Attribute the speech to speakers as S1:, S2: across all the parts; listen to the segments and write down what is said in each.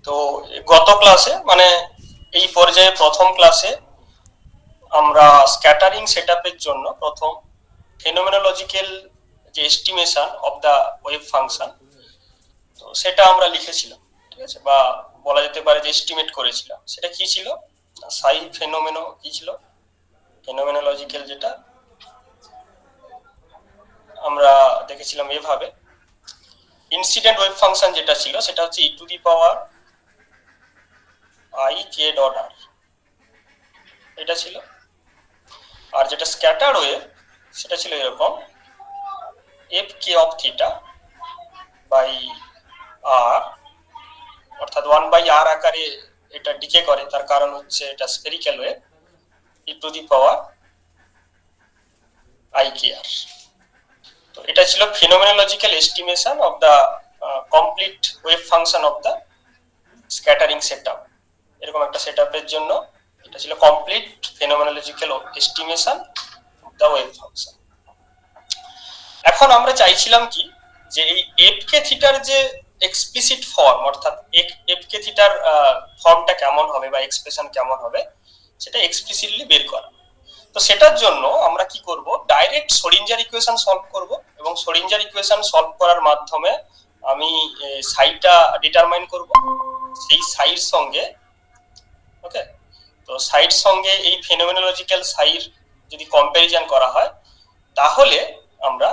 S1: তো গত ক্লাসে মানে এই পর্যায়ে প্রথম ক্লাসে আমরা স্ক্যাটারিং সেটআপের জন্য প্রথম ফেনোমেনোলজিক্যাল যে estimation of the wave function তো সেটা আমরা লিখেছিলাম, ঠিক আছে, বা বলা যেতে পারে যে এস্টিমেট করেছিলাম। সেটা কি ছিল? সাই ফেনোমেনো কি ছিল? ফেনোমেনোলজিক্যাল যেটা আমরা দেখেছিলাম এভাবে, ইনসিডেন্ট ওয়েভ ফাংশন যেটা ছিল সেটা হচ্ছে e to the power I k dot r, এটা ছিল। আর যেটা স্ক্যাটার ওয়েভ সেটা ছিল এরকম, f k of theta by r, অর্থাৎ 1/r আকারে এটা ডিকে করে, তার কারণ হচ্ছে এটা spherical wave, e to the power I K r. তো এটা ছিল phenomenological estimation of the complete wave function of the scattering setup. এরকম একটা সেটআপের জন্য এটা ছিল complete phenomenological estimation of the wave function. এখন আমরা চাইছিলাম কি, যে এই এফ কে থিটার যে এক্সপ্লিসিট ফর্ম, অর্থাৎ এফ কে থিটার ফর্মটা কেমন হবে বা এক্সপ্রেশন কেমন হবে সেটা এক্সপ্লিসিটলি বের করা। তো সেটার জন্য আমরা কি করব, ডাইরেক্ট শ্রোডিঞ্জার ইকুয়েশন সলভ করব, এবং শ্রোডিঞ্জার ইকুয়েশন সলভ করার মাধ্যমে আমি সাইটা ডিটারমাইন করব। সেই সাইর সঙ্গে, ওকে, তো সাইর সঙ্গে এই ফেনোমেনোলজিক্যাল সাইর যদি কম্প্যারিজন করা হয় তাহলে আমরা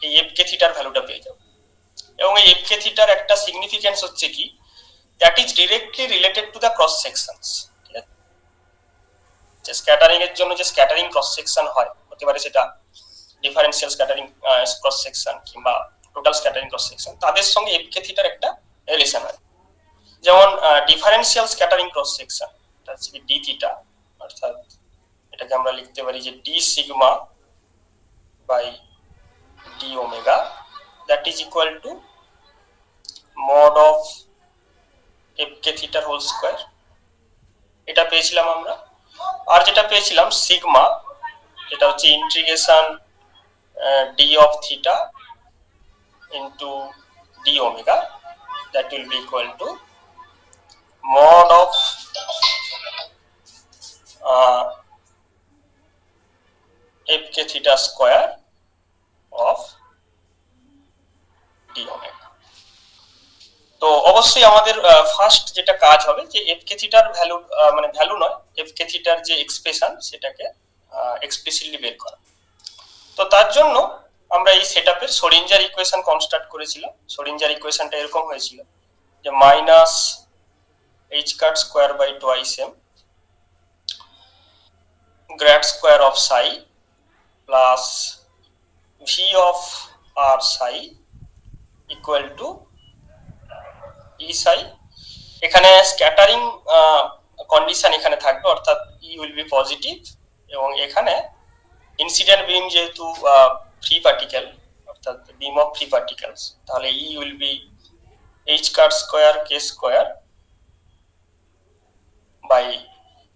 S1: এই এফ কে থিটার ভ্যালুটা পেয়ে যাব। এবং এই এফ কে থিটার একটা সিগনিফিকেন্স হচ্ছে কি, that is directly related to the cross sections. ঠিক আছে, স্ক্যাটারিং এর জন্য যে স্ক্যাটারিং ক্রস সেকশন হয়, হতে পারে সেটা ডিফারেন্সিয়াল স্ক্যাটারিং ক্রস সেকশন কিংবা টোটাল স্ক্যাটারিং ক্রস সেকশন, তাদের সঙ্গে এফ কে থিটার একটা রিলেশন হয়। যেমন ডিফারেন্সিয়াল স্ক্যাটারিং ক্রস সেকশন, এটা হচ্ছে ডি থিটা, অর্থাৎ এটাকে আমরা লিখতে পারি যে d sigma by d omega, that is equal to mod of f k থিটার হোল স্কয়ার। এটা পেয়েছিলাম আমরা। আর যেটা পেয়েছিলাম সিগমা, এটা হচ্ছে integration D of theta into D omega, that will be equal to mod of f k theta square of d omega। তো অবশ্যই আমাদের ফার্স্ট যেটা কাজ হবে যে এফ কে থিটার ভ্যালু, মানে ভ্যালু নয়, এফ কে থিটার যে এক্সপ্রেশন সেটাকে এক্সপ্লিসিটলি বের করা। তো তার জন্য আমরা এই সেটআপের শ্রোডিঞ্জার ইকুয়েশন কনস্ট্রাক্ট করেছিলাম। শ্রোডিঞ্জার ইকুয়েশনটা এরকম হয়েছিল যে minus h cut square by twice m grad square of psi plus v of r psi equal to e psi। এখানে স্ক্যাটারিং কন্ডিশন এখানে থাকবে, অর্থাৎ e উইল বি পজিটিভ, এবং এখানে ইনসিডেন্ট বিম যেহেতু ফ্রি পার্টিকেল, অর্থাৎ বিম অফ ফ্রি পার্টিকেলস, তাহলে e will be h cut square k square by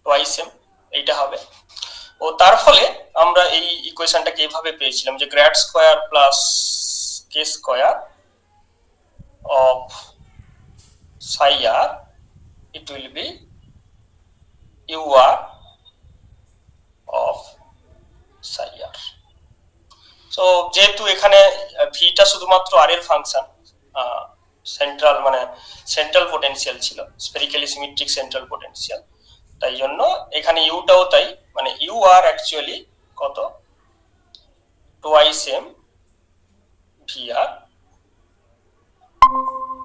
S1: twice m, এইটা হবে। ও তার ফলে আমরা এই ইকুয়েশনটাকে এইভাবে পেয়েছিলাম যে grade square plus K square of psi r, it will be ur of psi r। So যেহেতু এখানে ভিটা শুধুমাত্র আর এর ফাংশন, সেন্ট্রাল মানে সেন্ট্রাল পোটেনশিয়াল ছিল, স্ফেরিক্যালি সিমেট্রিক সেন্ট্রাল পোটেনশিয়াল, তাই জন্য এখানে ইউটাও তাই, মানে ইউ আর অ্যাকচুয়ালি কত, twice m v r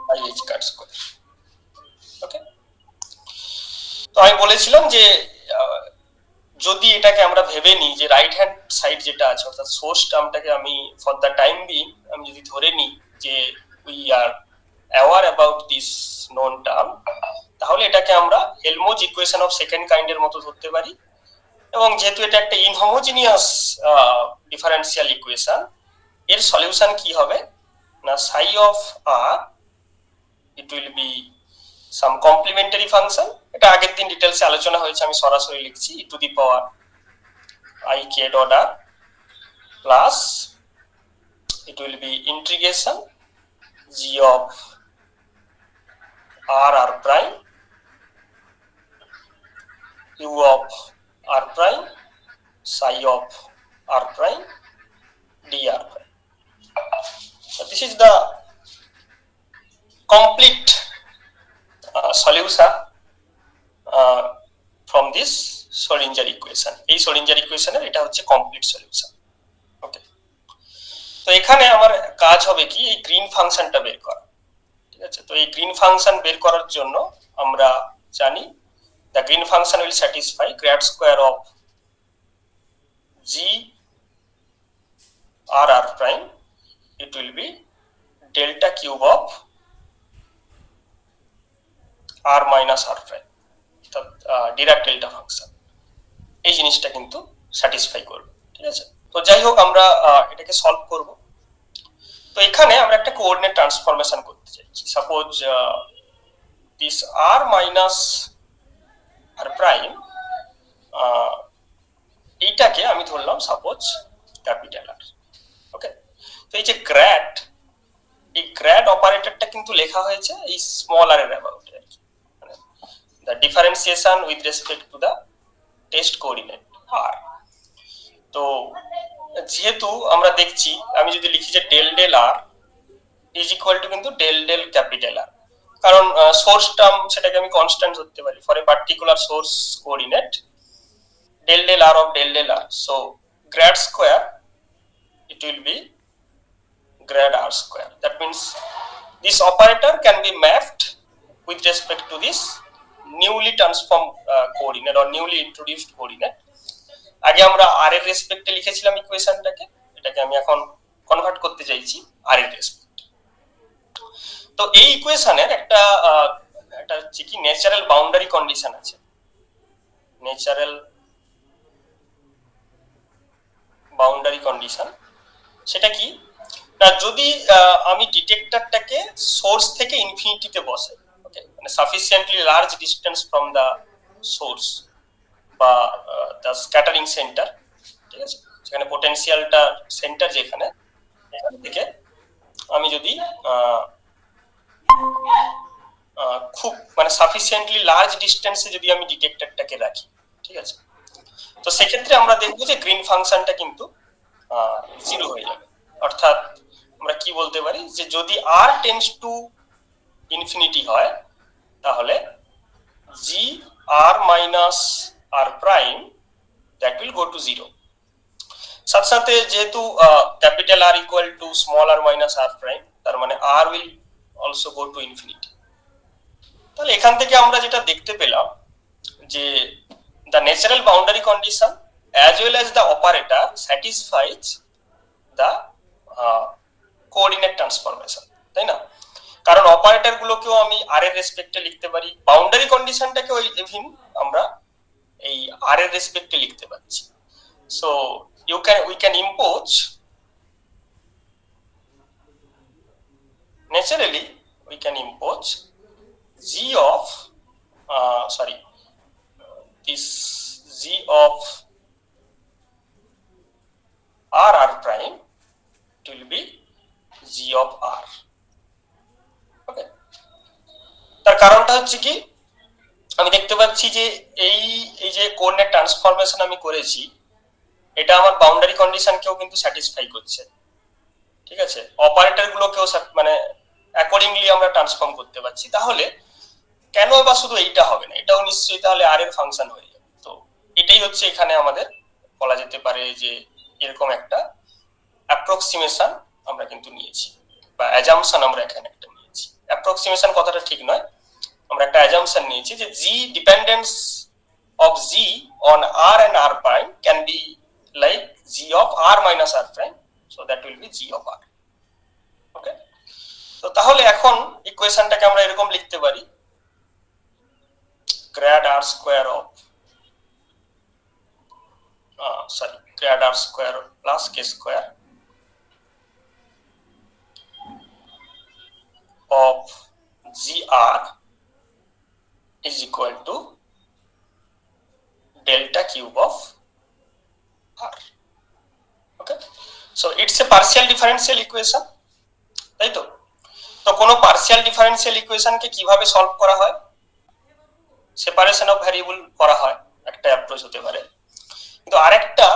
S1: by h cut square. Okay, তো আমি বলেছিলাম যে যদি এটাকে আমরা ভেবে নিই যে রাইট হ্যান্ড সাইড যেটা আছে, অর্থাৎ সোর্স টার্মটাকে আমি ফর দ্য টাইম বিং আমি যদি ধরে নিই যে we are aware about this known term, তাহলে এটাকে আমরা হেলমোজ ইকুয়েশন অফ সেকেন্ড কাইন্ডের মতো ধরতে পারি। এবং যেহেতু এটা একটা ইনহোমোজিনিয়াস ডিফারেন্সিয়াল ইকুয়েশন, এর সলিউশন কি হবে না, psi of r it will be some complementary function. এটা আগের দিন ডিটেলসে আলোচনা হয়েছে, আমি সরাসরি লিখছি e to the power I k dot r plus it will be integration g of complete solution from this Schrodinger equation. এই শ্রোডিঞ্জার ইকুয়েশনের এটা হচ্ছে কমপ্লিট সলিউশন। ওকে, তো এখানে আমার কাজ হবে কি এই গ্রিন ফাংশনটা বের করা। ঠিক আছে, তো এই গ্রিন ফাংশন বের করার জন্য আমরা জানি the green function will satisfy grad square of g r r prime, it will be delta cube of r minus r prime, Dirac delta function এই জিনিসটা কিন্তু স্যাটিসফাই করবে। ঠিক আছে, তো যাই হোক আমরা এটাকে সলভ করব। তো এখানে আমরা একটা কোঅর্ডিনেট ট্রান্সফরমেশন করতে চাইছি। Suppose this r minus R prime এইটাকে আমি ধরলাম সাপোজ ক্যাপিটাল আর। ওকে, তো এই যে গ্র্যাড, এই গ্র্যাড অপারেটরটা কিন্তু লেখা হয়েছে এই স্মল আর এর অ্যাবাউটে আর কি, মানে the differentiation with respect to the test coordinate r. তো যেহেতু আমরা দেখছি, আমি যদি লিখি যে del del r is equal to কিন্তু ডেল ডেল ক্যাপিটাল আর, কারণ সোর্স টার্ম সেটাকে আমি কনস্ট্যান্ট ধরতে পারি for a particular source coordinate del del r of del del r. So grad square, it will be grad r square. That means this operator can be mapped with respect to this newly transformed coordinate or newly introduced coordinate. আগে আমরা r এর রেসপেক্টে লিখেছিলাম ইকুয়েশনটাকে, এটাকে আমি এখন convert করতে চাইছি r এর রেসপেক্টে। তো এই ইকুয়েশনের একটা হচ্ছে কি ন্যাচারাল বাউন্ডারি কন্ডিশন আছে। ন্যাচারাল বাউন্ডারি কন্ডিশন সেটা কি না, যদি আমি ডিটেক্টরটাকে সোর্স থেকে ইনফিনিটিতে বসাই, ওকে, মানে sufficiently large distance from the source বা দা স্ক্যাটারিং সেন্টার, ঠিক আছে, যেখানে পটেনশিয়ালটা সেন্টার যেখানে, এখান থেকে আমি যদি খুব মানে সাফিসিয়েন্টলি লার্জ ডিস্টেন্সে যদি আমি ডিটেক্টরটাকে রাখি, ঠিক আছে, তো সেক্ষেত্রে আমরা দেখবো যে গ্রিন ফাংশনটা কিন্তু জিরো হয়ে যাবে। অর্থাৎ আমরা কি বলতে পারি যে যদি r টেন্ডস টু ইনফিনিটি হয় তাহলে g r minus r prime that will go to zero. সাথে সাথে যেহেতু capital R equal to small r minus r prime, তার মানে r will also go to infinity. তাহলে এখান থেকে আমরা যেটা দেখতে পেলাম যে the natural boundary condition as well as the operator satisfies the coordinate transformation, তাই না? কারণ অপারেটর গুলোকেও আমি r এর রেসপেক্টে লিখতে পারি, বাউন্ডারি কন্ডিশনটাকে ওই ইভিন আমরা এই r এর রেসপেক্টে লিখতে পাচ্ছি। So we can impose naturally we can impose g of this g of r prime, it will be g of r. ওকে, তার কারণটা হচ্ছে কি আমি দেখতে পাচ্ছি যে এই যে কোঅর্ডিনেট ট্রান্সফরমেশন আমি করেছি এটা আমার বাউন্ডারি কন্ডিশনকেও কিন্তু স্যাটিসফাই করছে। ঠিক আছে, অপারেটর গুলোকেও মানে অ্যাকর্ডিংলি আমরা ট্রান্সফর্ম করতে পারছি। তাহলে কেন বা শুধু এইটা হবে না, এটাও নিশ্চয়ই তাহলে আর এর ফাংশন হয়ে যাবে। তো এটাই হচ্ছে এখানে আমাদের বলা যেতে পারে যে এরকম একটা অ্যাপ্রক্সিমেশন আমরা কিন্তু নিয়েছি বা অ্যাজাম্পশন আমরা এখানে একটা নিয়েছি। অ্যাপ্রক্সিমেশন কথাটা ঠিক নয়, আমরা একটা অ্যাজাম্পশন নিয়েছি যে G dependence of G on r and r prime can be like G of R minus R prime, so that will be G of r. Okay, তো তাহলে এখন ইকুয়েশনটাকে আমরা এরকম লিখতে পারি grad r square of grad r square plus k square of gr is equal to delta cube of r. Okay, so it's a partial differential equation, তাই তো? তো কোনো পার্শিয়াল ডিফারেন্সিয়াল ইকুয়েশনকে কিভাবে সলভ করা হয়? সেপারেশন অফ ভ্যারিয়েবল করা হয়, একটা অ্যাপ্রোচ হতে পারে। কিন্তু আরেকটা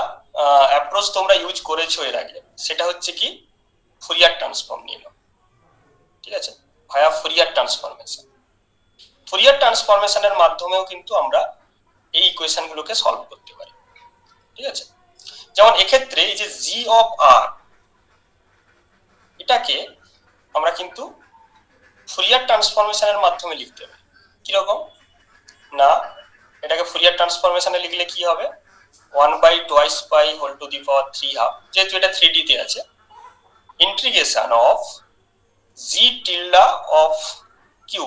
S1: অ্যাপ্রোচ তোমরা ইউজ করেছো এর আগে, সেটা হচ্ছে কি ফুরিয়ার ট্রান্সফর্ম নিয়ে নাও। ঠিক আছে, ভায়া ফুরিয়ার ট্রান্সফরমেশন। ফুরিয়ার ট্রান্সফরমেশনের মাধ্যমেও কিন্তু আমরা এই ইকুয়েশন গুলোকে সলভ করতে পারি। ঠিক আছে, যেমন এক্ষেত্রে এই যে জি অফ আর, এটাকে আমরা কিন্তু ফুরিয়ার ট্রান্সফরমেশনের মাধ্যমে লিখতে পারি। কিরকম না, এটাকে ফুরিয়ার ট্রান্সফরমেশনে লিখলে কি হবে, 1/2 হোল টু দি পাওয়ার 3/2, যেহেতু এটা 3D তে আছে, integration of g tilde of q,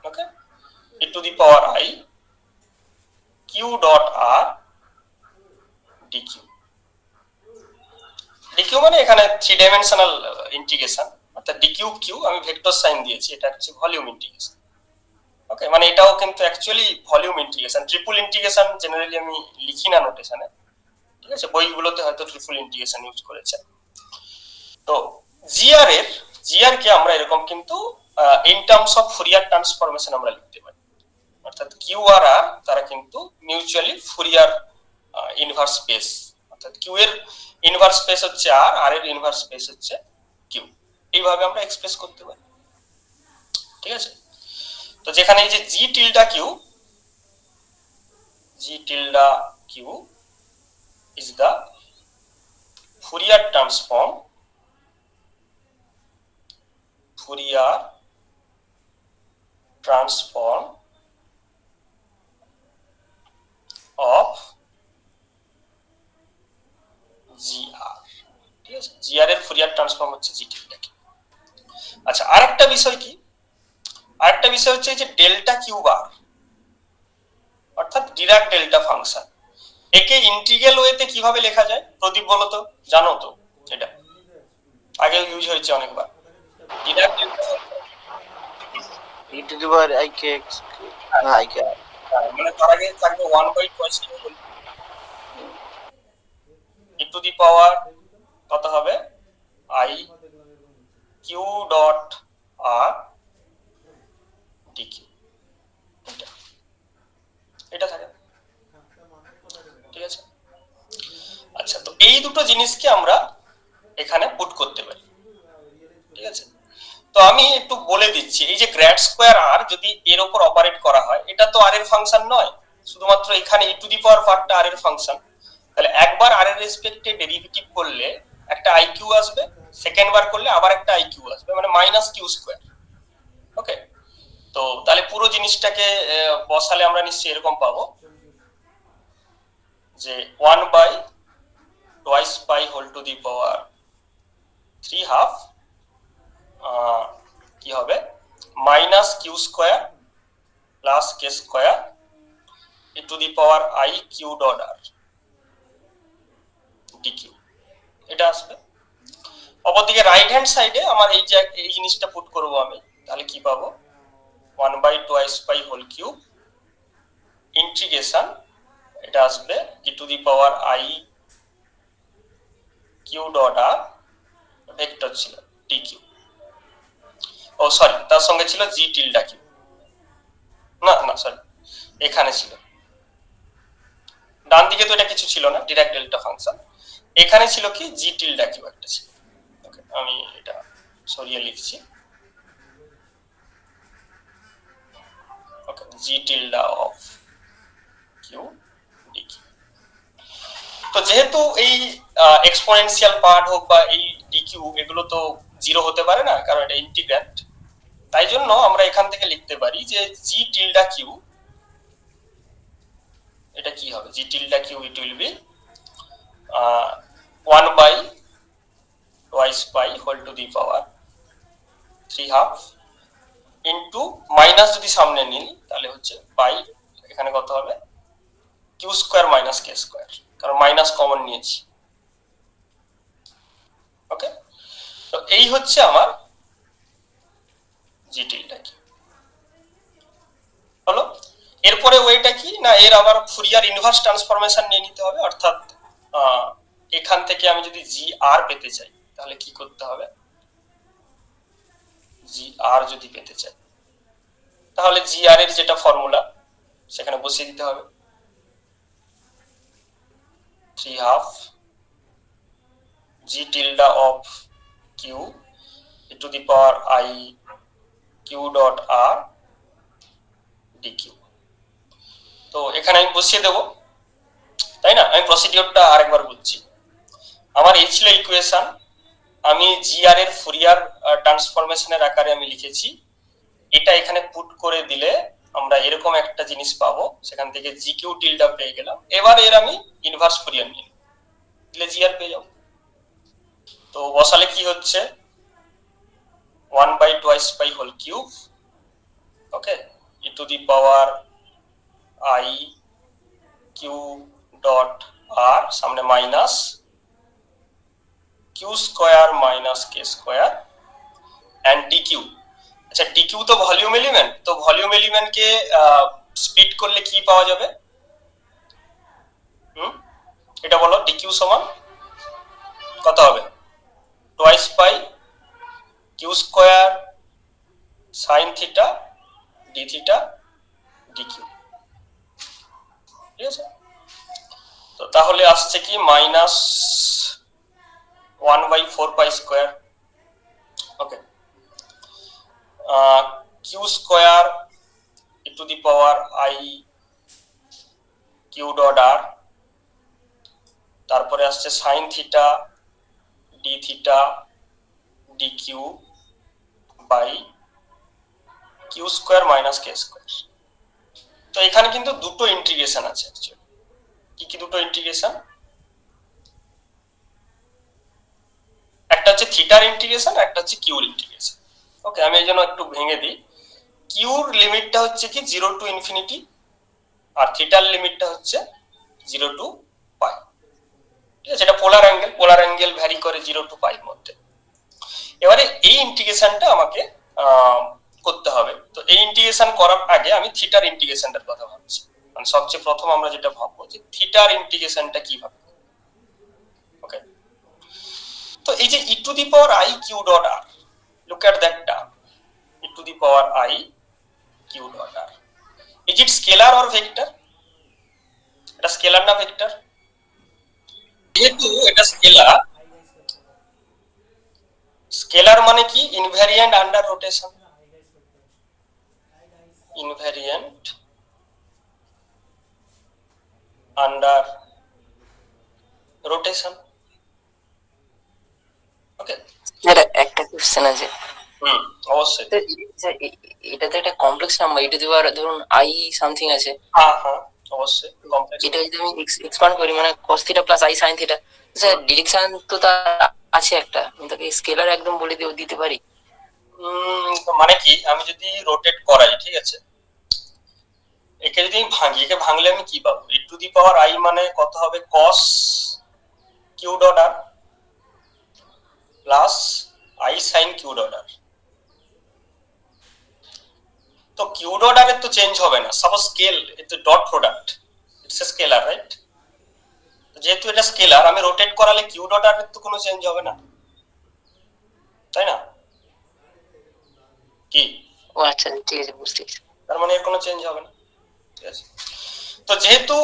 S1: okay, e to the power I q dot r dq। dq মানে এখানে 3 ডাইমেনশনাল ইন্টিগ্রেশন, অর্থাৎ dq q আমি ভেক্টর সাইন দিয়েছি, এটা হচ্ছে ভলিউম ইন্টিগ্রেশন। ওকে, মানে এটাও কিন্তু actually volume integration. Triple integration generally আমি লিখি না নোটেশনে, ঠিক আছে, বইগুলোতে হয়তো ট্রিপল ইন্টিগ্রেশন ইউজ করেছে। তো জিআর কে আমরা এরকম কিন্তু in terms of Fourier transformation আমরা লিখতে পারি, অর্থাৎ কিউ আর আর তারা কিন্তু মিউচুয়ালি ফুরিয়ার ইনভার্স স্পেস, অর্থাৎ কিউ এর ইনভার্স স্পেস হচ্ছে আর, আর এর ইনভার্স স্পেস হচ্ছে কিউ, এইভাবে আমরা এক্সপ্রেস করতে পারি। ঠিক আছে, তো যেখানে এই যে G tilde q is the Fourier transform of G r. ঠিক আছে, জিআর এর ফুরিয়ার ট্রান্সফর্ম হচ্ছে জি টিল্ডা কিউ। আচ্ছা, আরেকটা বিষয় কি, আরেকটা বিষয় হচ্ছে যে ডেল্টা কিউ বার, অর্থাৎ ডিরাক ডেল্টা ফাংশন। একে ইন্টিগ্রাল ওয়েতে কিভাবে লেখা যায় প্রদীপ বলো তো, জানো তো এটা, আগে ইউজ হয়েছে অনেকবার। Dirac delta
S2: e to the power I k x না I k
S1: মানে তার আগে থাকবে 1/2 e to the power কত হবে I q dot r dq, এটা থাকে। ঠিক আছে, আচ্ছা, তো এই দুটো জিনিসকে আমরা এখানে পুট করতে পারি। ঠিক আছে, তো আমি একটু বলে দিচ্ছি, এই যে গ্র্যাড স্কোয়ার আর যদি এর উপর অপারেট করা হয়, এটা তো আর এর ফাংশন নয়, শুধুমাত্র এখানে ই টু দি পাওয়ার পার্টটা আর এর ফাংশন। তাহলে একবার আর এর রেসপেক্টে ডেরিভেটিভ করলে একটা আইকিউ আসবে, সেকেন্ড বার করলে আবার একটা আইকিউ আসবে, মানে মাইনাস কিউ স্কোয়ার। ওকে, তো তাহলে পুরো জিনিসটাকে বসালে আমরা নিশ্চয়ই এরকম পাবো যে 1/2 হোল টু দি পাওয়ার 3/2 কি হবে, minus q square plus k square e to the power I q dot r dq, এটা আসবে। অপরদিকে রাইট হ্যান্ড সাইডে আমার এই জিনিসটা পুট করব আমি, তাহলে কি পাবো, 1/2 হোল কিউব ইন্টিগ্রেশন, এটা আসবে e to the power I q dot r, vector ছিল dq, ও সরি তার সঙ্গে ছিল জি টিল্ডা কিউ, না না সরি এখানে ছিল, ডান দিকে তো এটা কিছু ছিল না, ডিরাক ডেল্টা ফাংশন, এখানে ছিল কি জি টিল্ডা কিউ একটা ছিল। ওকে, আমি এটা সরিয়ে লিখছি, ওকে, জি টিল্ডা অফ কিউ ডিকিউ। তো যেহেতু এই এক্সপোনেনশিয়াল পার্ট হোক বা এই ডিকিউ, এগুলো তো জিরো হতে পারে না, কারণ এটা ইন্টিগ্র্যান্ড, তাই জন্য আমরা এখান থেকে লিখতে পারি যে জি টিল্ডা কিউ, এটা কি হবে, G tilde q it will be 1/2 whole to the power 3/2 into minus, যদি সামনে নিই তাহলে হচ্ছে বাই, এখানে কত হবে q square minus k square, কারণ মাইনাস কমন নিয়েছি। ওকে, তো এই হচ্ছে আমার জি টিল্ডা কিউ হলো। এরপরে ওইটা কি না, এর আবার ফুরিয়ার ইনভার্স ট্রান্সফরমেশন নিয়ে নিতে হবে, অর্থাৎ এখান থেকে আমি যদি জি আর পেতে চাই তাহলে কি করতে হবে, জি আর যদি পেতে চাই তাহলে জি আর এর যেটা ফর্মুলা সেখানে বসিয়ে দিতে হবে, 3/2 G tilde of q e to the power I q dot r d q. তো এখানে আমি বসিয়ে দেব, তাই না? আমি প্রসিডিওরটা আরেকবার বলছি। আমার এই ছিল ইকুয়েশন, আমি জিআর এর ফুরিয়ার ট্রান্সফরমেশনের আকারে আমি লিখেছি। এটা এখানে পুট করে দিলে আমরা এরকম একটা জিনিস পাবো, সেখান থেকে জি কিউ টিলটা পেয়ে গেলাম। এবার এর আমি ইনভার্স ফুরিয়ার নিয়ে দিলে জিআর পেয়ে যাবো। তো বসালে কি হচ্ছে, 1/2 pi whole cube, okay, e to the power i q dot r, সামনে minus q square minus k square and d q. আচ্ছা, ডি কিউ তো ভলিউম এলিমেন্ট, তো ভলিউম এলিমেন্টকে স্প্লিট করলে কি পাওয়া যাবে? এটা বলো, ডি কিউ সমান কত হবে? 2 pi q square sine theta d theta d q, ঠিক আছে? তো তাহলে আসছে কি minus 1/4 pi square, okay, q square e to the power i q dot r, তারপরে আসছে sine theta d theta d q by q square minus k square. তো এখানে কিন্তু দুটো ইন্টিগ্রেশন আছে অ্যাকচুয়ালি। কি কি দুটো ইন্টিগ্রেশন? একটা হচ্ছে থিটার ইন্টিগ্রেশন, একটা হচ্ছে কিউর ইন্টিগ্রেশন। ওকে, আমি এই জন্য একটু ভেঙে দিই। কিউর লিমিটটা হচ্ছে কি 0 টু ইনফিনিটি, আর থিটার লিমিটটা হচ্ছে 0 টু পাই, ঠিক আছে? এটা পোলার অ্যাঙ্গেল, পোলার অ্যাঙ্গেল ভ্যারি করে 0 টু পাই মধ্যে। এবারে এই ইন্টিগ্রেশনটা আমাকে করতে হবে। তো এই ইন্টিগ্রেশন করার আগে আমি থিটার ইন্টিগ্রেশনটার কথা ভাবছি। মানে সবচেয়ে প্রথম আমরা যেটা ভাববো যে থিটার ইন্টিগ্রেশনটা কিভাবে। ওকে, তো এই যে e to the power i q dot r, look at that term, e to the power i q dot r, is it scalar or vector? এটা স্কেলার না ভেক্টর? যেহেতু এটা স্কেলার, স্কেলার মানে কি? Invariant under rotation, invariant under rotation, okay.
S3: এটা একটা question আছে,
S1: অবশ্যই।
S3: এটা তো একটা কমপ্লেক্স নাম্বার, এটা দেওয়ার ধরুন আই সামথিং আছে,
S1: হ্যাঁ হ্যাঁ অবশ্যই কমপ্লেক্স।
S3: এটা যদি আমি এক্সপান্ড করি মানে cos theta plus i sine theta, sir direction তো তার আছে একটা, আমি তাকে স্কেলার একদম বলে দিতে পারি।
S1: মানে কি, আমি যদি রোটেট করাই, ঠিক আছে, একে যদি আমি ভাঙি, একে ভাঙলে আমি কি পাবো? ই টু দি পাওয়ার আই মানে কত হবে? cos q dot r plus i sine q dot r. তো কিউ ডট আর এর তো চেঞ্জ হবে না, সাপোজ স্কেল, এটা dot product, it's a scalar, right? যেহেতু এটা স্কেলার, আমি রোটেট করালে কিউ ডট আর এর তো কোনো চেঞ্জ হবে না, তাই না? কি?
S3: ও আচ্ছা, ঠিক আছে, বুঝতে পেরেছি।
S1: তার মানে এর কোনো চেঞ্জ হবে না, ঠিক আছে? তো যেহেতু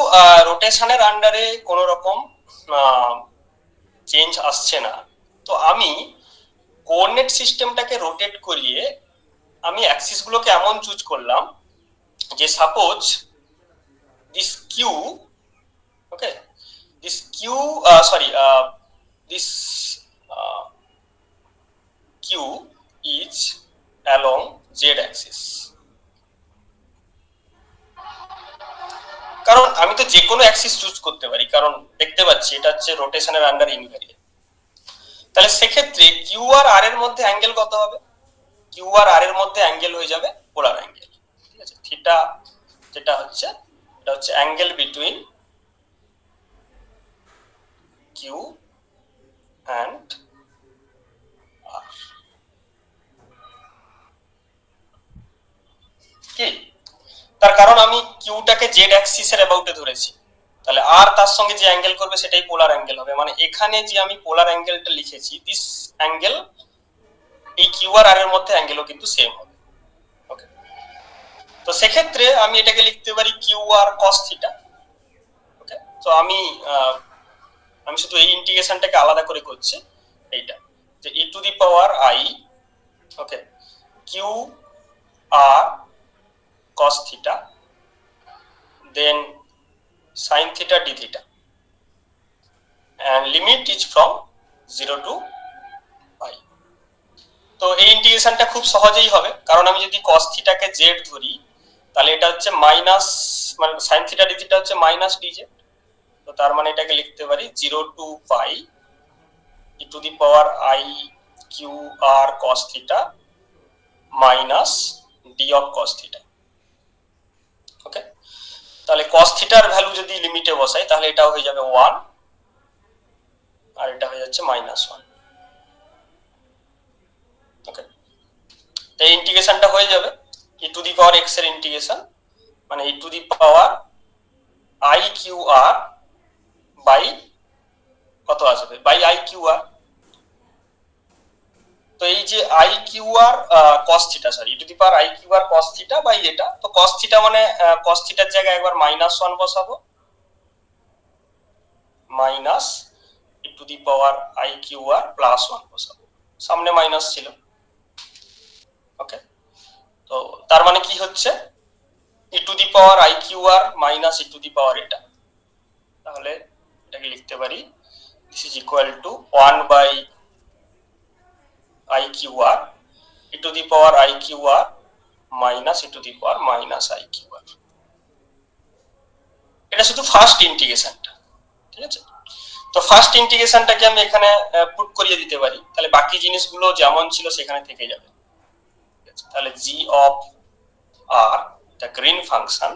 S1: রোটেশনের আন্ডারে কোনো রকম চেঞ্জ আসছে না, তো আমি কোঅর্ডিনেট সিস্টেমটাকে রোটেট করিয়ে আমি অ্যাক্সিস গুলোকে এমন চুজ করলাম যে suppose this q, okay, this q sorry this q is along z axis. কারণ আমি তো যে কোনো অ্যাক্সিস চুজ করতে পারি, কারণ দেখতে পাচ্ছি এটা হচ্ছে রোটেশনের আন্ডার ইনভ্যারিয়েন্ট। তাহলে সেক্ষেত্রে কিউ আর আর এর মধ্যে অ্যাঙ্গেল কত হবে? কিউ আর আর এর মধ্যে অ্যাঙ্গেল হয়ে যাবে পোলার অ্যাঙ্গেল, ঠিক আছে? থিটা যেটা হচ্ছে, এটা হচ্ছে অ্যাঙ্গেল বিটুইন কিউ অ্যান্ড আর। কি? তার কারণ আমি কিউটাকে জেড অ্যাক্সিসের অ্যাবাউটে ধরেছি, তাহলে আর তার সঙ্গে যে অ্যাঙ্গেল করবে সেটাই পোলার অ্যাঙ্গেল হবে। মানে এখানে যে আমি পোলার অ্যাঙ্গেলটা লিখেছি, দিস অ্যাঙ্গেল, এই কিউ আর আর এর মধ্যে অ্যাঙ্গেলও কিন্তু সেম হবে, ওকে। তো সেক্ষেত্রে আমি এটাকে লিখতে পারি কিউ আর কস থিটা, ওকে। তো আমি শুধু এই ইন্টিগ্রেশনটাকে আলাদা করে করছি, এইটা যে e to the power i, okay, q r cos theta, then sin theta d theta, and limit is from 0 to pi. তো এই ইন্টিগ্রেশনটা খুব সহজেই হবে, কারণ আমি যদি cos theta কে z ধরি তাহলে এটা হচ্ছে মাইনাস, মানে sin theta d theta হচ্ছে মাইনাস dz। তো তার মানে এটাকে লিখতে পারি 0 to pi e to the power I q r cos theta minus d of cos theta। ওকে, তাহলে cos theta এর ভ্যালু যদি লিমিটে বসাই তাহলে এটা হয়ে যাবে 1 আর এটা হয়ে যাচ্ছে -1। ওকে, এই ইন্টিগ্রেশনটা হয়ে যাবে e to the power x এর ইন্টিগ্রেশন, মানে e to the power I q r by কত আসবে, বাই I q r। তো এই যে I q r cos theta, sorry e to the power I q r cos theta by এটা, তো cos theta মানে cos theta এর জায়গায় একবার -1 বসাবো, minus e to the power I q r +1 বসাবো, সামনে মাইনাস ছিল। ওকে, তো তার মানে কি হচ্ছে e to the power I q r minus e to the power এটা, তাহলে এটাকে লিখতে পারি this is equal to 1 by I q r e to the power I q r minus e to the power minus I q r। এটা শুধু first ইন্টিগ্রেশনটা, ঠিক আছে। তো ফার্স্ট ইন্টিগ্রেশনটাকে আমি এখানে পুট করিয়ে দিতে পারি, তাহলে বাকি জিনিসগুলো যেমন ছিল সেখানে থেকে যাবে। তাহলে g of r, the green function,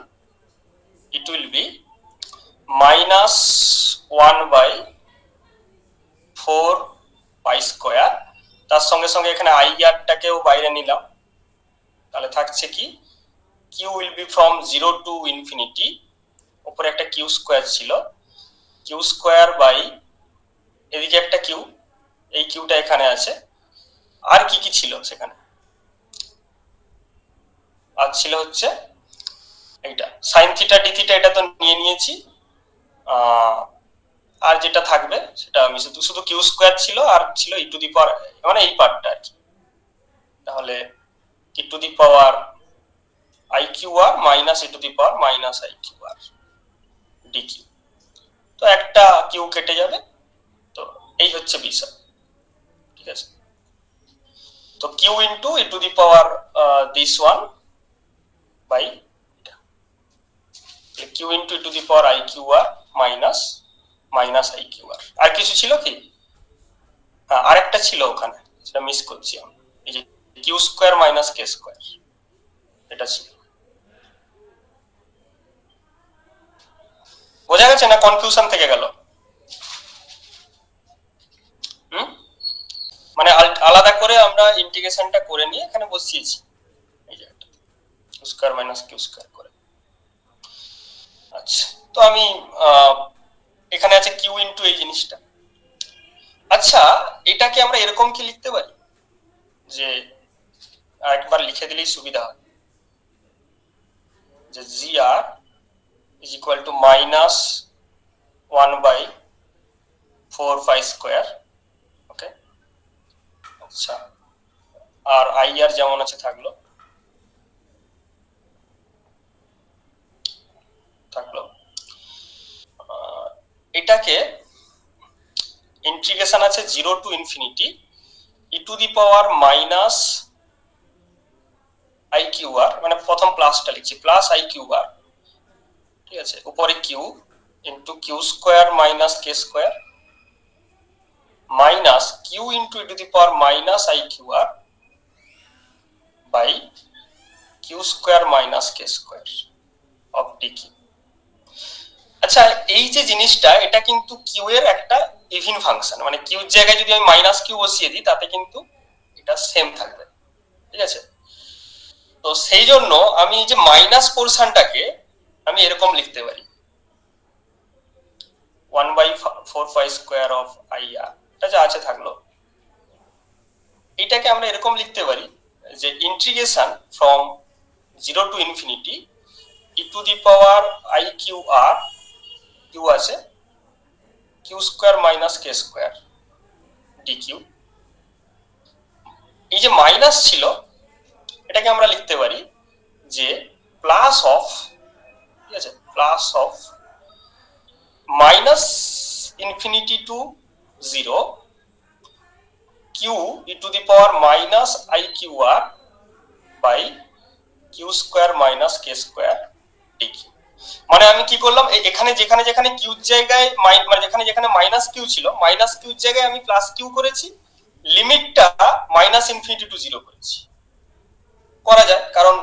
S1: it will be minus 1 by 4 pi square, তার সঙ্গে সঙ্গে এখানে i r টাকেও বাইরে নিলাম, তাহলে থাকছে কি q will be from 0 to infinity, উপরে একটা q স্কয়ার ছিল, q স্কয়ার বাই এদিকে একটা q, এই qটা এখানে আছে, আর কি কি ছিল সেখানে, আর ছিল হচ্ছে এইটা sin theta d theta, এটা তো নিয়ে নিয়েছি, আর যেটা থাকবে সেটা আমি শুধু q স্কয়ার ছিল আর ছিল e টু দি পাওয়ার, মানে এই পার্টটা আর কি, তাহলে e to the power I q r minus e to the power minus I q r dq। তো একটা q কেটে যাবে, তো এই হচ্ছে বিষয়, ঠিক আছে। তো q into e to the power this one by q into e to the power I q r minus minus I q r। আর কিছু ছিল কি, হ্যাঁ আরেকটা ছিল ওখানে, সেটা মিস করছি আমি, এই যে q square minus k square, এটা ছিল। বোঝা গেছে না, কনফিউশন থেকে গেল? মানে আলাদা করে আমরা ইন্টিগ্রেশনটা করে নিয়ে এখানে বসিয়েছি, এই যে q square minus q square করে। আচ্ছা, তো আমি এখানে আছে q ইনটু এই জিনিসটা। আচ্ছা, এটাকে আমরা এরকম কি লিখতে পারি যে একবার লিখে দিলেই সুবিধা হয়, যে gr is equal to minus 1 by 4 pi square। ওকে, আচ্ছা, আর ir যেমন আছে থাকলো, এটাকে ইন্টিগ্রেশন আছে 0 to infinity e to the power minus I q r, মানে প্রথম প্লাসটা লিখছি, প্লাস I q r, ঠিক আছে, উপরে q into q square minus k square minus q into e to the power minus I q r by q square minus k square of dq। আচ্ছা, এই যে জিনিসটা, এটা কিন্তু q এর একটা ইভিন ফাংশন, মানে q এর জায়গায় যদি আমি মাইনাস q বসিয়ে দিই তাতে কিন্তু এটা সেম থাকবে, ঠিক আছে। তো সেই জন্য আমি এই যে মাইনাস পোরশনটাকে আমি এরকম লিখতে পারি 1 by 4 pi square of ir, এটা যা আছে থাকলো। এটাকে আমরা এরকম লিখতে পারি যে integration from 0 to infinity e to the power I q r, q আছে, q square minus k square dq। এই যে মাইনাস ছিল এটাকে আমরা লিখতে পারি যে প্লাস অফ, ঠিক আছে, plus of minus infinity to 0 q e to the power minus i q r by q square minus k square dq. মানে আমি কি করলাম, এখানে যেখানে যেখানে কিউর জায়গায় মানে যেখানে যেখানে মাইনাস কিউ ছিল, মাইনাস কিউর জায়গায় আমি প্লাস কিউ করেছি, লিমিটটা মাইনাস ইনফিনিটি টু 0 করেছি। করা যায়, কারণ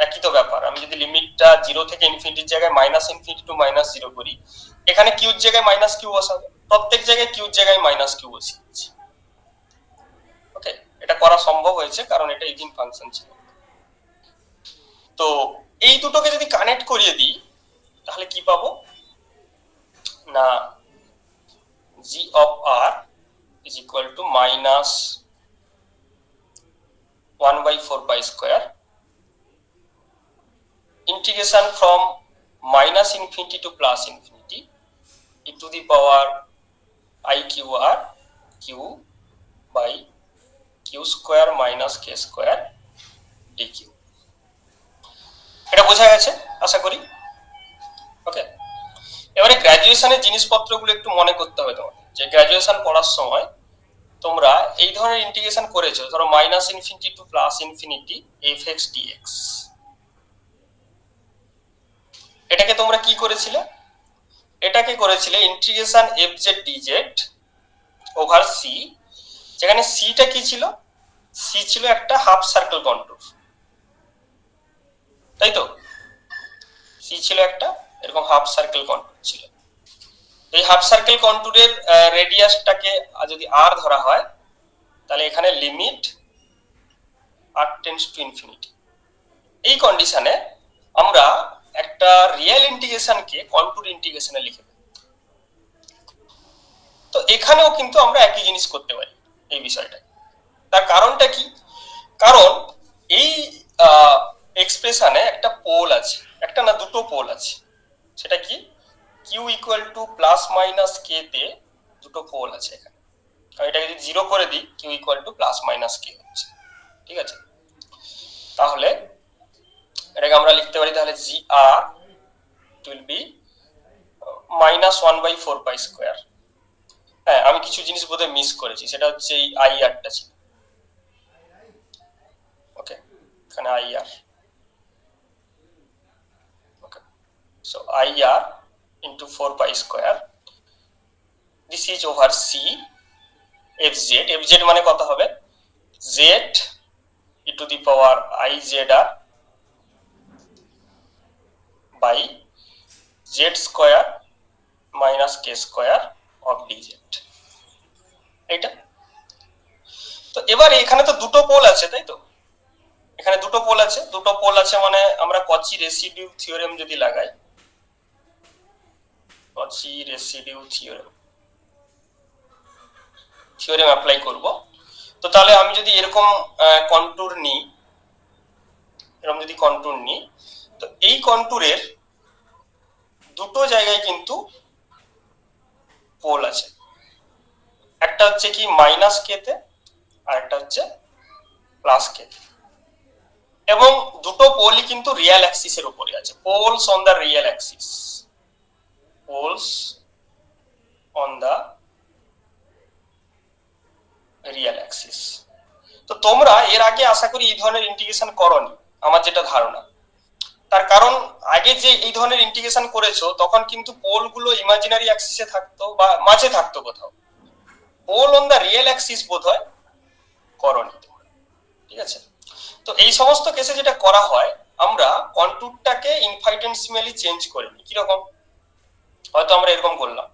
S1: একই তো ব্যাপার। আমি যদি লিমিটটা 0 থেকে ইনফিনিটির জায়গায় মাইনাস ইনফিনিটি টু মাইনাস 0 করি, এখানে কিউর জায়গায় মাইনাস কিউ বসাবো, প্রত্যেক জায়গায় কিউর জায়গায় মাইনাস কিউ বসিয়েছি। ওকে, এটা করা সম্ভব হয়েছে কারণ এটা ইভিন ফাংশন ছিল। তো এই দুটোকে যদি কানেক্ট করিয়ে দিই তাহলে কি পাবো না, g of r is equal to minus 1/4 pi square integration from minus infinity to plus infinity e to the power I q r q by q square minus k square dq। এটা বোঝা গেছে আশা করি। ওকে, এবারে গ্র্যাজুয়েশনের জিনিসপত্রগুলো একটু মনে করতে হবে তোমাদের, যে গ্র্যাজুয়েশন পড়ার সময় তোমরা এই ধরনের ইন্টিগ্রেশন করেছো, ধরো minus infinity to plus infinity F X dx, এটাকে তোমরা কি করেছিলে, এটাকে করেছিলে integration F Z dz over C, যেখানে সিটা কি ছিল, সি ছিল একটা হাফ সার্কেল কন্টুর, তাই তো, সি ছিল একটা এরকম হাফ সার্কেল কন্টুর ছিল। এই হাফ সার্কেল কন্টুরের রেডিয়াসটাকে যদি আর ধরা হয়, তাহলে এখানে লিমিট আর টেন্ডস টু ইনফিনিটি। এই কন্ডিশনে আমরা একটা রিয়েল ইন্টিগ্রেশনকে কন্টুর ইন্টিগ্রেশনে লিখে দেব। তো এখানেও কিন্তু আমরা একই জিনিস করতে পারি এই বিষয়টা। তার কারণটা কি, কারণ এই এক্সপ্রেশনে একটা পোল আছে, একটা না দুটো পোল আছে। সেটা কি, q equal to plus minus k তে দুটো পোল আছে এখানে। আমি এটাকে যদি 0 করে দিই, q equal to plus minus k হচ্ছে, ঠিক আছে। তাহলে এটাকে আমরা লিখতে পারি তাহলে G r will be minus 1/4 pi square. হ্যাঁ, আমি কিছু জিনিস বোধহয় মিস করেছি, সেটা হচ্ছে এই আই আরটা ছিল। ওকে, এখানে I R, okay, so I R into 4 pi square, this is over c fz, fz মানে কত হবে, z e to the power I z r by z square minus k square of dz। এটা তো এবারে এখানে তো দুটো pole আছে, তাই তো, এখানে দুটো পোল আছে, দুটো পোল আছে মানে আমরা কচি রেসিডিউ থিওরেম যদি লাগাই, কচি রেসিডিউ থিওরেম অ্যাপ্লাই করব, তো তাহলে আমি যদি এরকম কন্টুর নিই, এরকম যদি কন্টুর নিই, তো এই কন্টুরের দুটো জায়গায় কিন্তু পোল আছে, একটা হচ্ছে কি মাইনাস কে তে আর একটা হচ্ছে প্লাস কে তে, এবং দুটো পোলই কিন্তু রিয়েল অ্যাক্সিসের উপরে আছে, poles on the real axis, poles on the real axis. তো তোমরা এর আগে আশা করি এই ধরনের ইন্টিগ্রেশন করোনি, আমার যেটা ধারণা। তার কারণ আগে যে এই ধরনের ইন্টিগ্রেশন করেছো তখন কিন্তু পোলগুলো ইমাজিনারি অ্যাক্সিসে থাকতো বা মাঝে থাকতো কোথাও, pole on the real axis বোধহয় করোনি, ঠিক আছে। তো এই সমস্ত কেসে যেটা করা হয়, আমরা কন্টুরটাকে ইনফাইটেন্সিমালি চেঞ্জ করে নিই। কিরকম, হয়তো আমরা এরকম করলাম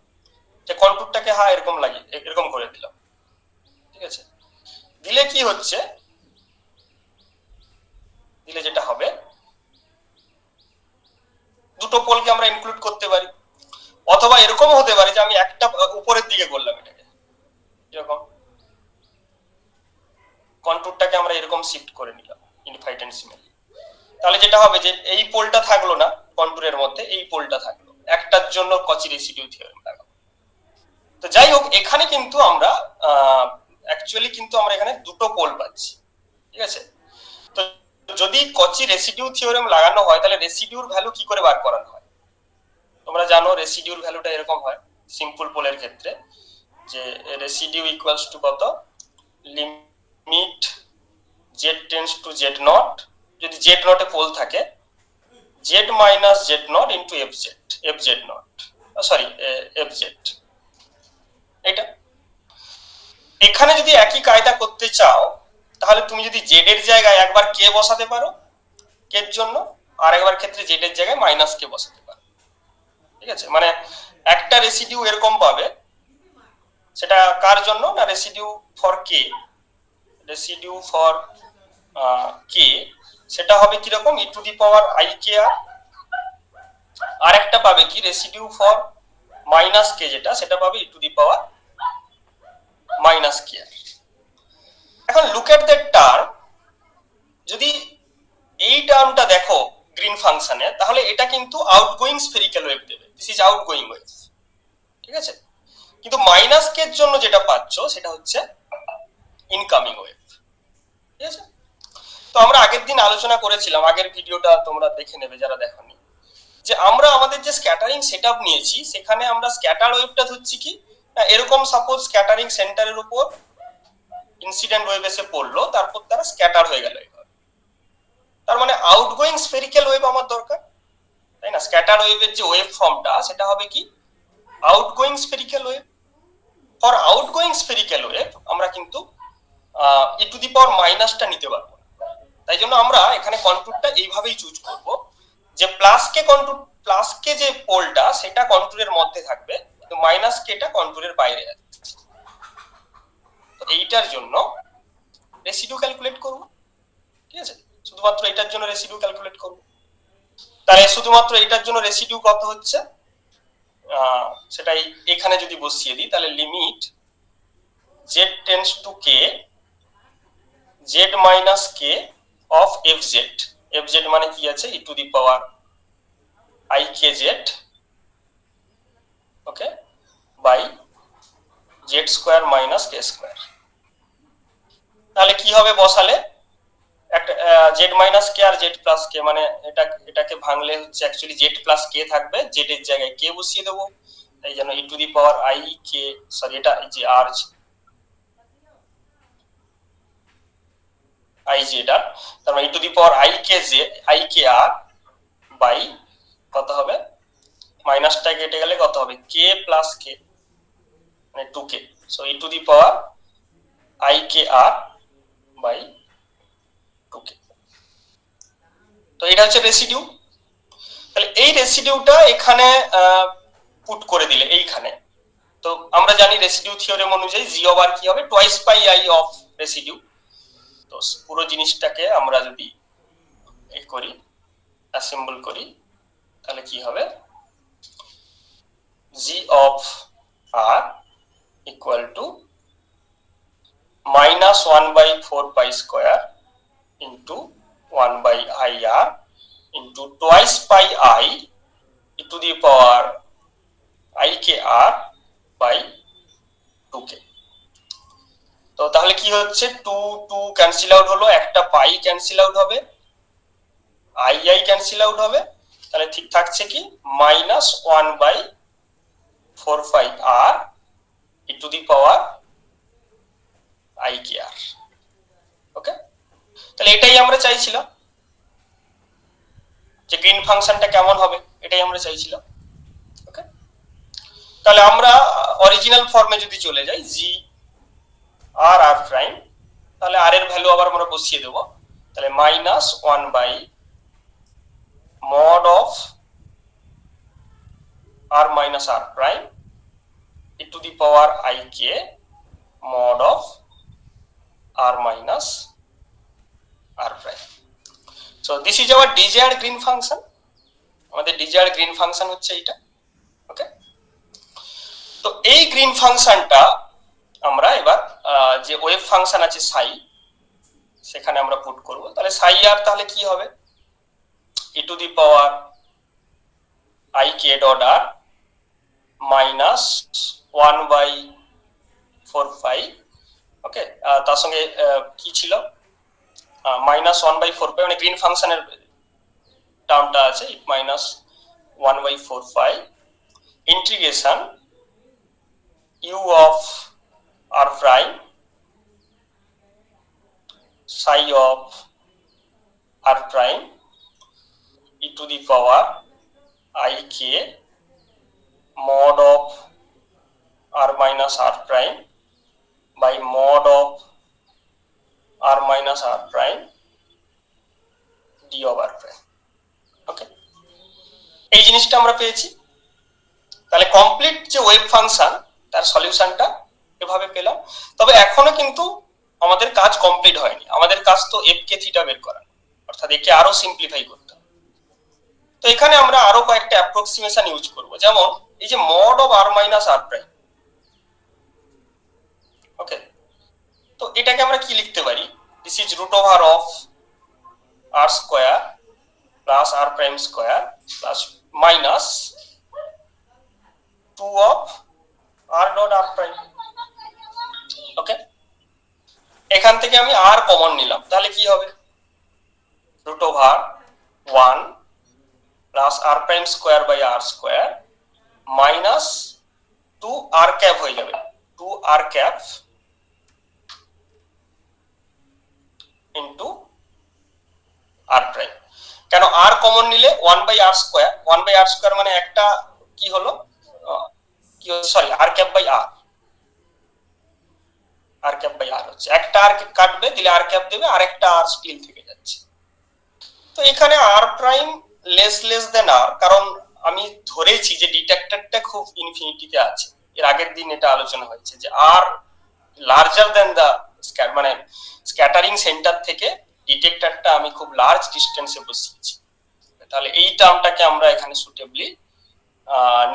S1: যে কন্টুরটাকে এরকম লাগিয়ে এরকম করে দিলাম, ঠিক আছে। দিলে কি হচ্ছে, দিলে যেটা হবে, দুটো পোলকে আমরা ইনক্লুড করতে পারি, অথবা এরকমও হতে পারে যে আমি একটা উপরের দিকে করলাম, এটাকে এরকম কন্টুরটাকে আমরা এরকম শিফট করে নিলাম ইনফাইটেন্সিমালি। তাহলে যেটা হবে যে এই পোলটা থাকলো না কন্টুরের মধ্যে, এই পোলটা থাকলো, একটার জন্য কচি রেসিডিউ থিওরেম লাগাবো। তো যাই হোক, এখানে কিন্তু আমরা অ্যাকচুয়ালি কিন্তু আমরা এখানে দুটো পোল পাচ্ছি, ঠিক আছে। তো যদি কচি রেসিডিউ থিওরেম লাগানো হয় তাহলে রেসিডিউর ভ্যালু কি করে বার করানো হয়? তোমরা জানো রেসিডিউর ভ্যালুটা এরকম হয় সিম্পল পোলের ক্ষেত্রে, যে রেসিডিউ ইকুয়ালস টু কত, limit z tends to z nought, যদি জেড নটে পোল থাকে, Z minus z nought into F z nought, sorry F Z. এটা এখানে যদি একই কায়দা করতে চাও তাহলে তুমি যদি জেড এর জায়গায় একবার কে বসাতে পারো কে এর জন্য, আর একবার ক্ষেত্রে জেড এর জায়গায় মাইনাস কে বসাতে পারো। ঠিক আছে, মানে একটা রেসিডিউ এরকম পাবে, সেটা কার জন্য না, residue for k, residue for k, সেটা হবে কিরকম, ই to the power I K আর একটা পাবে কি রেসিডিউ ফর মাইনাস কে, যেটা সেটা পাবে ই টু দি পাওয়ার মাইনাস কে। এখন লুক এট দ্যাট টার্ম, যদি এই টার্মটা দেখো গ্রিন ফাংশনে, তাহলে এটা কিন্তু আউটগোয়িং স্ফেরিক্যাল ওয়েভ দেবে, দিস ইজ আউটগোয়িং ওয়েভ। ঠিক আছে, কিন্তু মাইনাস কে এর জন্য যেটা পাচ্ছ সেটা হচ্ছে ইনকামিং ওয়েভ। ঠিক আছে, তো আমরা আগের দিন আলোচনা করেছিলাম, আগের ভিডিওটা তোমরা দেখে নেবে যারা দেখোনি, যে আমরা আমাদের যে স্ক্যাটারিং সেটআপ নিয়েছি সেখানে আমরা স্ক্যাটার ওয়েভটা ধরছি কি, এরকম সাপোজ স্ক্যাটারিং সেন্টারের উপর ইনসিডেন্ট ওয়েভ এসে পড়লো, তারপর তারা স্ক্যাটার হয়ে গেল, তার মানে আউটগোয়িং স্ফেরিক্যাল ওয়েভ আমার দরকার, তাই না? স্ক্যাটার ওয়েভের যে ওয়েভ ফর্মটা সেটা হবে কি, outgoing spherical wave. For outgoing spherical wave আমরা কিন্তু ই টু দি পাওয়ার মাইনাসটা নিতে পারবো, তাই জন্য আমরা এখানে কন্ট্যুরটা এইভাবেই চুজ করব, যে প্লাস কে যে পোলটা সেটা কন্ট্যুরের মধ্যে থাকবে, কিন্তু মাইনাস কেটা কন্ট্যুরের বাইরে আছে। তো এইটার জন্য রেসিডিউ ক্যালকুলেট করব। ঠিক আছে, শুধুমাত্র এটার জন্য রেসিডিউ ক্যালকুলেট করব। তাহলে শুধুমাত্র এটার জন্য রেসিডিউ কত হচ্ছে, সেটাই এখানে যদি বসিয়ে দিই, তাহলে limit z tends to k z minus k of f z মানে কি আছে, e to the power I k z, okay, by z square minus k square. তাহলে কি হবে বসালে, একটা জেড মাইনাস কে আর জেড প্লাস কে, মানে এটাকে ভাঙলে হচ্ছে অ্যাকচুয়ালি জেড প্লাস কে থাকবে, জেড এর জায়গায় কে বসিয়ে দেবো, এই জন্য e to the power I k, sorry এটা যে আর আই জেড আর, তার মানে e to the power I K R by কত হবে, মাইনাসটা কেটে গেলে কত হবে, কে প্লাস কে, মানে 2k, so E to the power I K R by 2k। তো এটা হচ্ছে রেসিডিউ। তাহলে এই রেসিডিউটা এখানে পুট করে দিলে এইখানে, তো আমরা জানি রেসিডিউ থিওরেম অনুযায়ী জি ওভার আর কি হবে, twice pi I of residue. তো পুরো জিনিসটাকে আমরা যদি এই করি, অ্যাসেম্বল করি, তাহলে কি হবে, G of r equal to minus 1 by 4 pi square into 1 by IR into twice pi I e to the power IKR by 2k। তো তাহলে কি হচ্ছে, 2 ক্যান্সেল আউট হলো, একটা পাই ক্যান্সেল আউট হবে, আই ক্যান্সেল আউট হবে, তাহলে ঠিক থাকছে কি minus 1 by 4 pi R e to the power IKR। ওকে, তাহলে এটাই আমরা চাইছিলাম, যে গ্রিন ফাংশনটা কেমন হবে এটাই আমরা চাইছিলাম। ওকে, তাহলে আমরা অরিজিনাল ফর্মে যদি চলে যাই, জি আর আর প্রাইম, তাহলে আর এর ভ্যালু আবার আমরা বসিয়ে দেব, তাহলে minus 1 by mod of R minus R prime E to the power I K mod of R minus R prime. So this is our desired Green function, আমাদের ডিজায়ার্ড গ্রিন ফাংশন হচ্ছে এইটা। ওকে, তো এই গ্রিন ফাংশনটা আমরা এবার যে wave function আছে সাই, সেখানে আমরা পুট করব। তাহলে সাই আর তাহলে কি হবে, e to the power I k dot r minus 1 by 4 pi. Okay, তার সঙ্গে কি ছিল, মাইনাস 1/4 পাই, মানে গ্রিন ফাংশনের টার্মটা আছে minus 1/4 pi integration U of R prime psi of r prime e to the power I k mod of r minus r prime by mod of r minus r prime d of r prime. ওকে, এই জিনিসটা আমরা পেয়েছি। তাহলে complete যে wave function তার সলিউশনটা এভাবে পেলাম। তবে এখনো কিন্তু আমাদের কাজ কমপ্লিট হয়নি, আমাদের কাজ তো এফ কে থিটা বের করা, অর্থাৎ একে আরো সিম্পলিফাই করতে হবে। তো এখানে আমরা আরো কয়েকটা অ্যাপ্রক্সিমেশন ইউজ করব, যেমন এই যে mod of R minus R prime. Okay, তো এটাকে আমরা কি লিখতে পারি? This is root over of r square plus r prime square plus minus 2 of r dot r prime. Okay, এখান থেকে আমি আর কমন নিলাম, তাহলে কি হবে? Root over 1 plus r prime square by r square minus 2 r cap হয়ে যাবে, 2 r cap into r prime. কেন আর কমন নিলে 1/r স্কোয়ার, 1/r স্কোয়ার মানে একটা কি হলো, কি sorry r cap by r, r cap by r হচ্ছে একটা আর কাটবে, দিলে আর ক্যাপ দেবে, আর একটা আর স্টিল থেকে যাচ্ছে। তো এখানে আর প্রাইম লেস দেন আর, কারণ আমি ধরেছি যে ডিটেক্টরটা খুব ইনফিনিটিতে আছে। এর আগের দিন এটা আলোচনা হয়েছে যে আর লার্জার দেন দা মানে স্ক্যাটারিং সেন্টার থেকে ডিটেক্টরটা আমি খুব লার্জ ডিস্টেন্সে বসিয়েছি। তাহলে এই টার্মটাকে আমরা এখানে সুটেবলি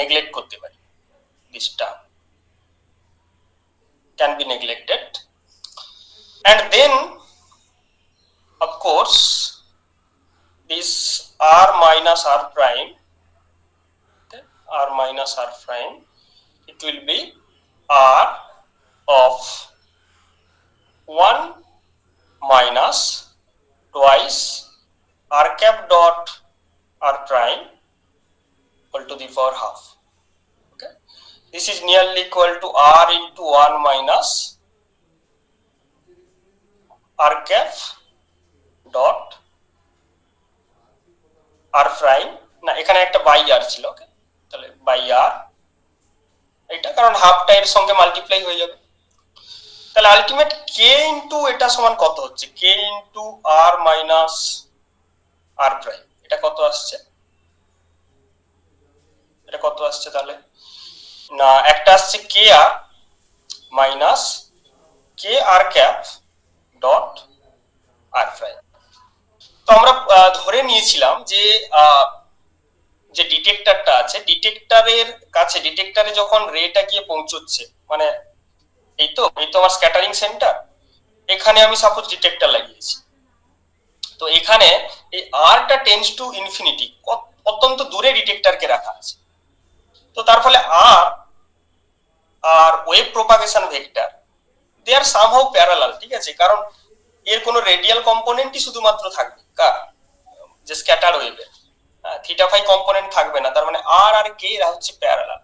S1: নেগলেক্ট করতে পারি। This term can be neglected, and then of course this r minus r prime, okay, r minus r prime, it will be r of 1 minus twice r cap dot r prime equal to the power half. Okay, this is nearly equal to r into 1 minus r cap dot r prime, না এখানে একটা by আর ছিল, ওকে, তাহলে by আর এটা, কারণ হাফটা এর সঙ্গে মাল্টিপ্লাই হয়ে যাবে। তাহলে আলটিমেট কে ইন্টু এটা সমান কত হচ্ছে? কে ইন্টু আর মাইনাস আর প্রাইম, এটা কত আসছে? এটা কত আসছে তাহলে? না, একটা আসছে কে আর মাইনাস কে আর ক্যাপ ডট আর প্রাইম। তো আমরা ধরে নিয়েছিলাম যে যে ডিটেক্টরটা আছে, ডিটেক্টরের কাছে, ডিটেক্টরে যখন রেটা গিয়ে পৌঁছচ্ছে, মানে এই তো আমার স্ক্যাটারিং সেন্টার, এখানে আমি সাপোজ ডিটেক্টর লাগিয়েছি, তো এখানে এই আরটা টেন্ডস টু ইনফিনিটি, অত্যন্ত দূরে ডিটেক্টরকে রাখা আছে। তো তার ফলে আর ওয়েভ প্রপাগেশন ভেক্টর দে আর সামহাউ প্যারালাল, ঠিক আছে, কারণ এর কোনো রেডিয়াল কম্পোনেন্টই শুধুমাত্র থাকবে, কার যে স্ক্যাটার ওয়েভের, থিটা ফাই কম্পোনেন্ট থাকবে না। তার মানে আর কে এরা হচ্ছে প্যারালাল।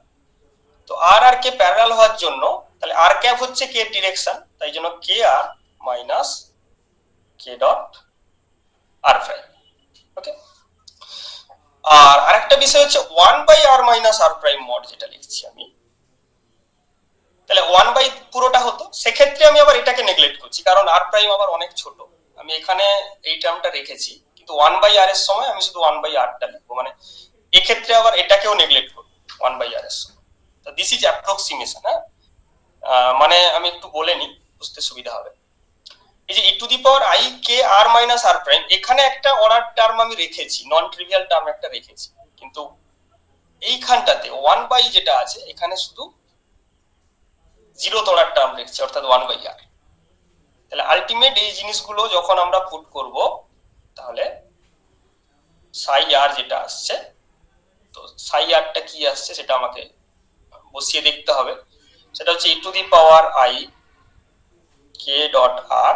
S1: তো আর কে প্যারালাল হওয়ার জন্য তাহলে আর ক্যাপ হচ্ছে কে ডিরেকশন, তাই জন্য কে আর মাইনাস কে ডট আর প্রাইম। ওকে, আর আরেকটা বিষয় হচ্ছে 1/r মাইনাস আর প্রাইম মড, যেটা লিখছি আমি, তাহলে 1 পুরোটা হতো, সেক্ষেত্রে আমি আবার এটাকে নেগলেক্ট করছি, কারণ আর প্রাইম আবার অনেক ছোট। আমি এখানে এই টার্মটা রেখেছি, কিন্তু 1/r এর সময় আমি শুধু 1/rটা লিখবো, মানে এক্ষেত্রে আবার এটাকেও নেগলেক্ট করবো 1/r এর সময়। তো দিস ইজ অ্যাপ্রক্সিমেশন। হ্যাঁ, মানে আমি একটু বলে নিই, বুঝতে সুবিধা হবে। এই যে e to the power I K r minus R prime, এখানে একটা অর্ডার টার্ম আমি রেখেছি, নন ট্রিভিয়াল টার্ম একটা রেখেছি, কিন্তু এইখানটাতে 1 যেটা আছে এখানে শুধু 0th অর্ডার টার্ম লিখছি, অর্থাৎ 1/r। তাহলে আলটিমেট এই জিনিসগুলো যখন আমরা পুট করব, তাহলে সাই আর যেটা আসছে, তো সাই আরটা কি আসছে সেটা আমাকে বসিয়ে দেখতে হবে। সেটা হচ্ছে e to the power I k dot r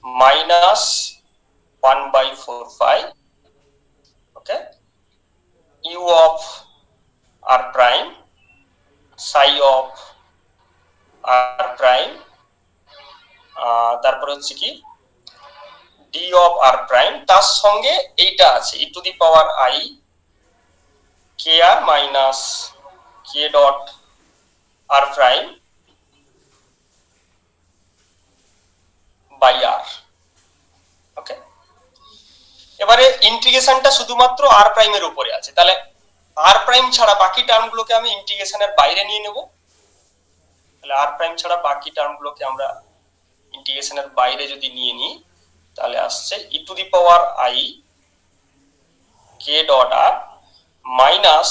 S1: minus 1/4 phi, okay, u of r prime psi of r prime, তারপরে হচ্ছে কি d of r prime, তার সঙ্গে এইটা আছে e to the power I kr minus k dot r prime by r, ওকে। এবারে ইন্টিগ্রেশনটা শুধুমাত্র r প্রাইমের উপরে আছে, তাহলে r প্রাইম ছাড়া বাকি টার্মগুলোকে আমি ইন্টিগ্রেশনের বাইরে নিয়ে নেব। তাহলে r প্রাইম ছাড়া বাকি টার্মগুলোকে আমরা ইন্টিগ্রেশনের বাইরে যদি নিয়ে নিই তাহলে আসছে e to the power I k dot r minus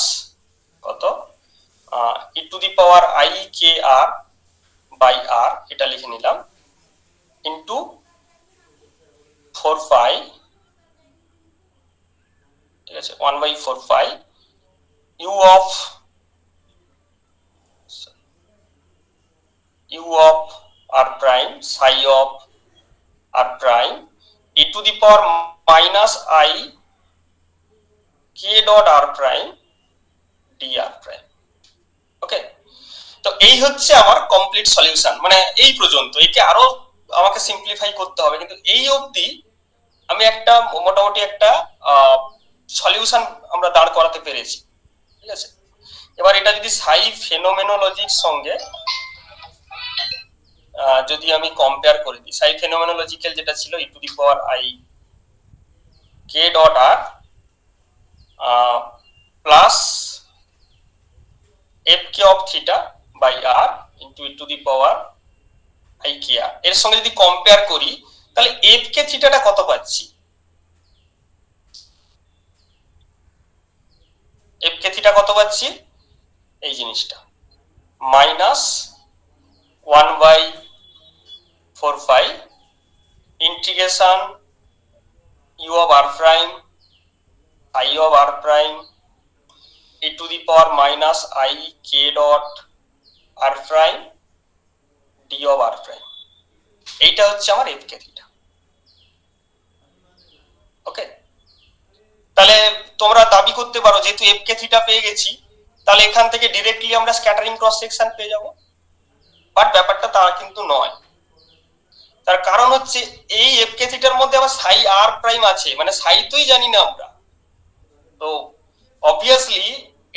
S1: কত e to the power I k r by r, এটা লিখে নিলাম, ইনটু 4 phi, ঠিক আছে, 1/4 phi u of r prime psi of r prime e to the power minus I k dot r prime dr prime, ওকে। তো এই হচ্ছে আমার complete solution, মানে এই পর্যন্ত। একে আরো আমাকে সিম্পলিফাই করতে হবে, কিন্তু এই অবধি আমি একটা মোটামুটি একটা সলিউশন আমরা দাঁড় করাতে পেরেছি, ঠিক আছে। এবার এটা যদি সাই ফেনোমেনোলজির সঙ্গে যদি আমি কম্পেয়ার করে দিই, সাই ফেনোমেনোলজিক্যাল যেটা ছিল e to the power I k dot r plus fk of theta by r into e to the power I k r, এর সঙ্গে যদি কম্পেয়ার করি তাহলে fk থিটাটা কত পাচ্ছি, fk থিটা কত পাচ্ছি, এই জিনিসটা minus 1/4 phi integration u of r prime I of r prime e to the power minus I k dot r prime d of r prime, এইটা হচ্ছে আমার fk থিটা, ওকে। তাহলে তোমরা দাবি করতে পারো যেহেতু fk থিটা পেয়ে গেছি তাহলে এখান থেকে ডাইরেক্টলি আমরা স্ক্যাটারিং ক্রস সেকশন পেয়ে যাব, বাট ব্যাপারটা তা কিন্তু নয়। তার কারণ হচ্ছে এই fk থিটার মধ্যে আবার সাই r প্রাইম আছে, মানে সাই তোই জানি না আমরা, তো অবভিয়াসলি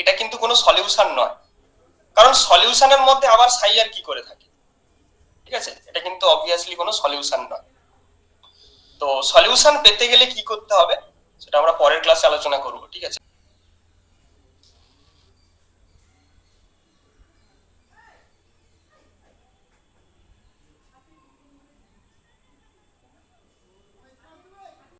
S1: এটা কিন্তু কোনো সলিউশন নয়, কারণ সলিউশনের মধ্যে আবার সাই আর কি করে থাকে, ঠিক আছে। এটা কিন্তু অবভিয়াসলি কোনো সলিউশন নয়। তো সলিউশন পেতে গেলে কি করতে হবে সেটা আমরা পরের ক্লাসে আলোচনা করব, ঠিক আছে।